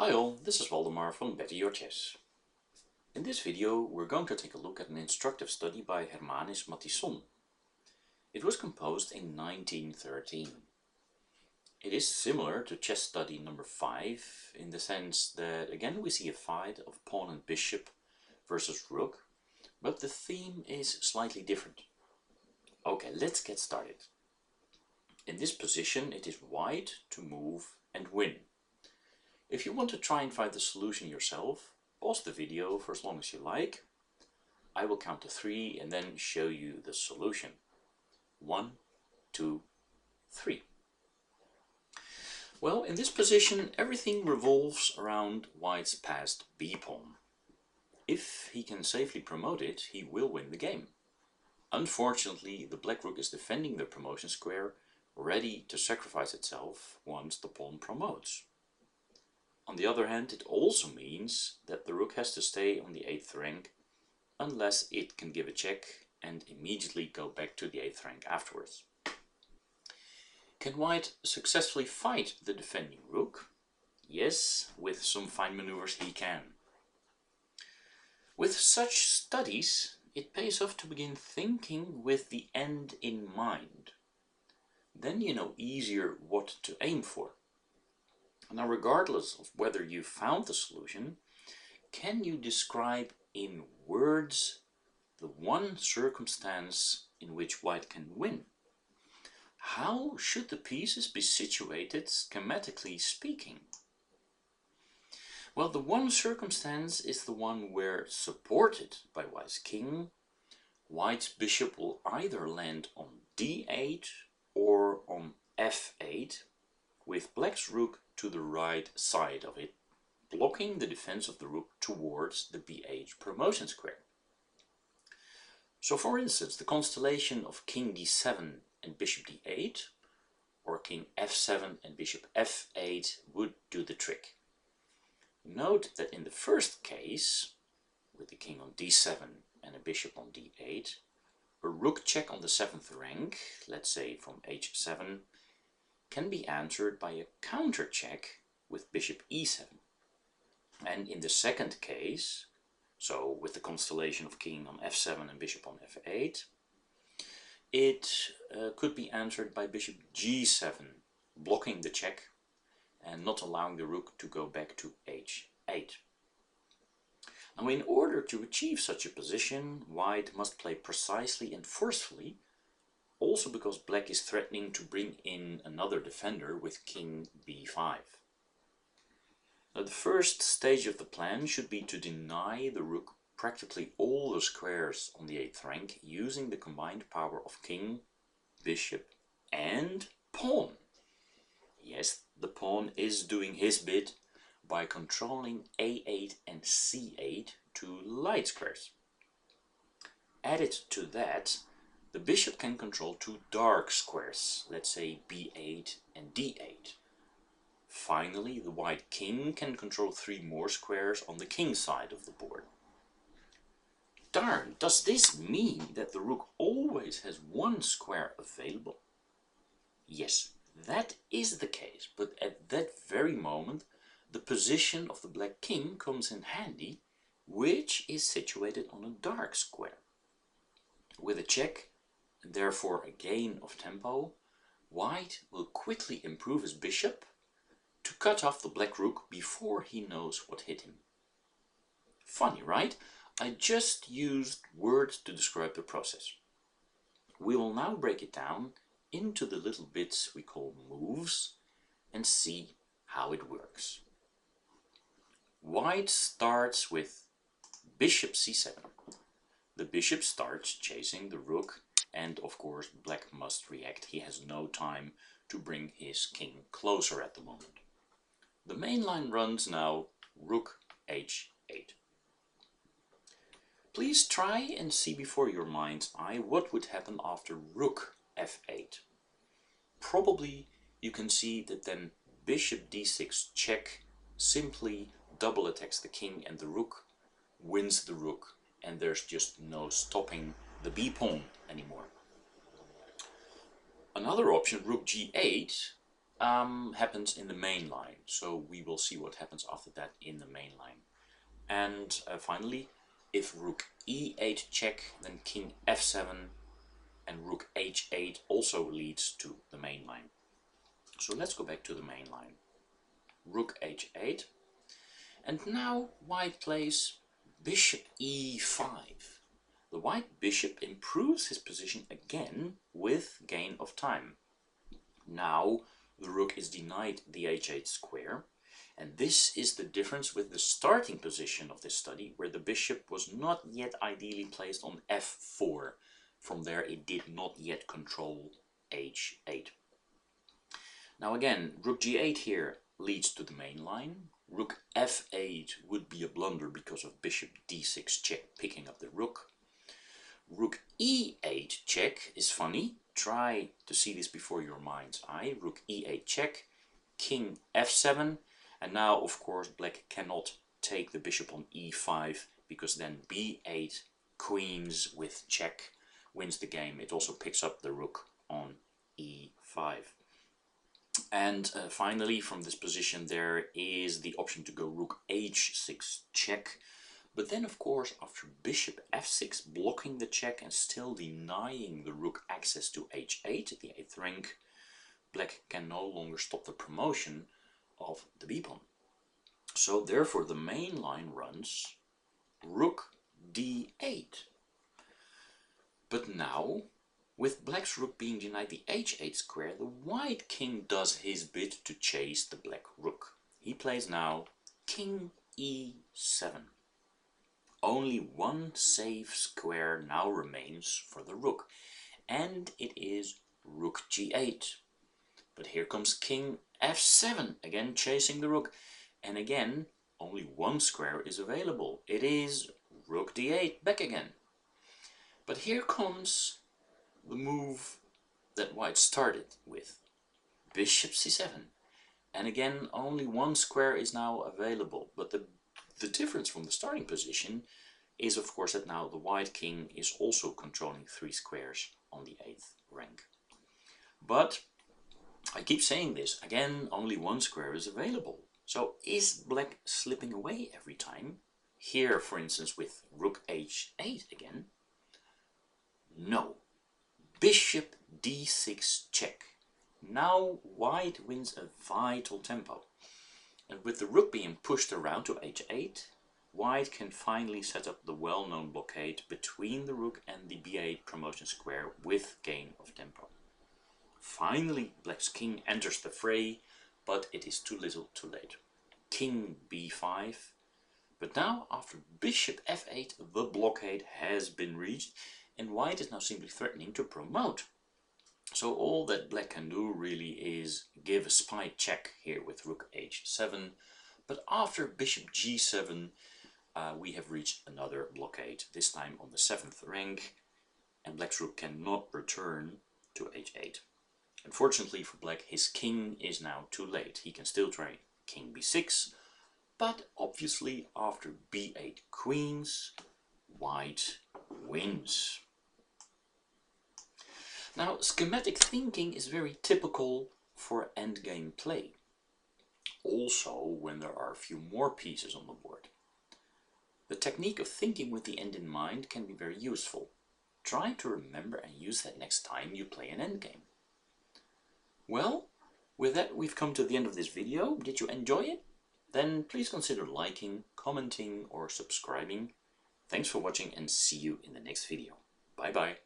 Hi all, this is Waldemar from Better Your Chess. In this video we're going to take a look at an instructive study by Hermanis Mattison. It was composed in 1913. It is similar to chess study number 5 in the sense that again we see a fight of pawn and bishop versus rook, but the theme is slightly different. Okay, let's get started. In this position it is white to move and win. If you want to try and find the solution yourself, pause the video for as long as you like. I will count to 3 and then show you the solution. 1, 2, 3. Well, in this position everything revolves around white's passed b-pawn. If he can safely promote it, he will win the game. Unfortunately, the black rook is defending the promotion square, ready to sacrifice itself once the pawn promotes. On the other hand, it also means that the rook has to stay on the 8th rank unless it can give a check and immediately go back to the 8th rank afterwards. Can white successfully fight the defending rook? Yes, with some fine maneuvers he can. With such studies, it pays off to begin thinking with the end in mind. Then you know easier what to aim for. Now, regardless of whether you found the solution, can you describe in words the one circumstance in which white can win? How should the pieces be situated schematically speaking? Well, the one circumstance is the one where, supported by white's king, white's bishop will either land on d8 or on f8, with black's rook to the right side of it, blocking the defense of the rook towards the b8 promotion square. So for instance, the constellation of king d7 and bishop d8, or king f7 and bishop f8 would do the trick. Note that in the first case, with the king on d7 and a bishop on d8, a rook check on the 7th rank, let's say from h7, can be answered by a counter check with bishop e7. And in the second case, so with the constellation of king on f7 and bishop on f8, it could be answered by bishop g7, blocking the check and not allowing the rook to go back to h8. Now, in order to achieve such a position, white must play precisely and forcefully, also because black is threatening to bring in another defender with king b5. Now, the first stage of the plan should be to deny the rook practically all the squares on the 8th rank using the combined power of king, bishop and pawn. Yes, the pawn is doing his bit by controlling a8 and c8, two light squares. Added to that, the bishop can control two dark squares, let's say b8 and d8. Finally, the white king can control 3 more squares on the king side of the board. Darn, does this mean that the rook always has 1 square available? Yes, that is the case, but at that very moment the position of the black king comes in handy, which is situated on a dark square. With a check, and therefore a gain of tempo, white will quickly improve his bishop to cut off the black rook before he knows what hit him. Funny, right? I just used words to describe the process. We will now break it down into the little bits we call moves and see how it works. White starts with bishop c7. The bishop starts chasing the rook, and of course black must react. He has no time to bring his king closer at the moment. The main line runs now rook h8. Please try and see before your mind's eye what would happen after rook f8. Probably you can see that then bishop d6 check simply double attacks the king, and the rook wins the rook, and there's just no stopping the b-pawn anymore. Another option, rook g8, happens in the main line. So we will see what happens after that in the main line. And finally, if rook e8 check, then king f7 and rook h8 also leads to the main line. So let's go back to the main line. Rook h8. And now white plays bishop e5. The white bishop improves his position again with gain of time. Now the rook is denied the h8 square, and this is the difference with the starting position of this study, where the bishop was not yet ideally placed on f4. From there it did not yet control h8. Now again, rook g8 here leads to the main line. Rook f8 would be a blunder because of bishop d6 check picking up the rook. Rook e8 check is funny. Try to see this before your mind's eye. Rook e8 check, king f7, and now of course black cannot take the bishop on e5 because then b8 queens with check wins the game. It also picks up the rook on e5. And finally, from this position there is the option to go rook h6 check. But then of course after bishop f6 blocking the check and still denying the rook access to h8 at the 8th rank, black can no longer stop the promotion of the b-pawn. So therefore the main line runs rook d8. But now, with black's rook being denied the h8 square, the white king does his bit to chase the black rook. He plays now king e7. Only one safe square now remains for the rook, and it is rook g8. But here comes king f7, again chasing the rook, and again only one square is available. It is rook d8 back again. But here comes the move that white started with, bishop c7, and again only one square is now available. But the difference from the starting position is of course that now the white king is also controlling 3 squares on the 8th rank. But I keep saying this, again only one square is available. So is black slipping away every time? Here for instance with rook h8 again? No. Bishop d6 check. Now white wins a vital tempo. And with the rook being pushed around to h8, white can finally set up the well-known blockade between the rook and the b8 promotion square with gain of tempo. Finally black's king enters the fray, but it is too little too late. King b5. But now after bishop f8 the blockade has been reached, and white is now simply threatening to promote. So all that black can do really is give a spy check here with rook h7, but after bishop g7 we have reached another blockade, this time on the 7th rank, and black's rook cannot return to h8. Unfortunately for black, his king is now too late. He can still try king b6, but obviously after b8 queens, white wins. Now, schematic thinking is very typical for endgame play, also when there are a few more pieces on the board. The technique of thinking with the end in mind can be very useful. Try to remember and use that next time you play an endgame. Well, with that we've come to the end of this video. Did you enjoy it? Then please consider liking, commenting or subscribing. Thanks for watching and see you in the next video. Bye bye.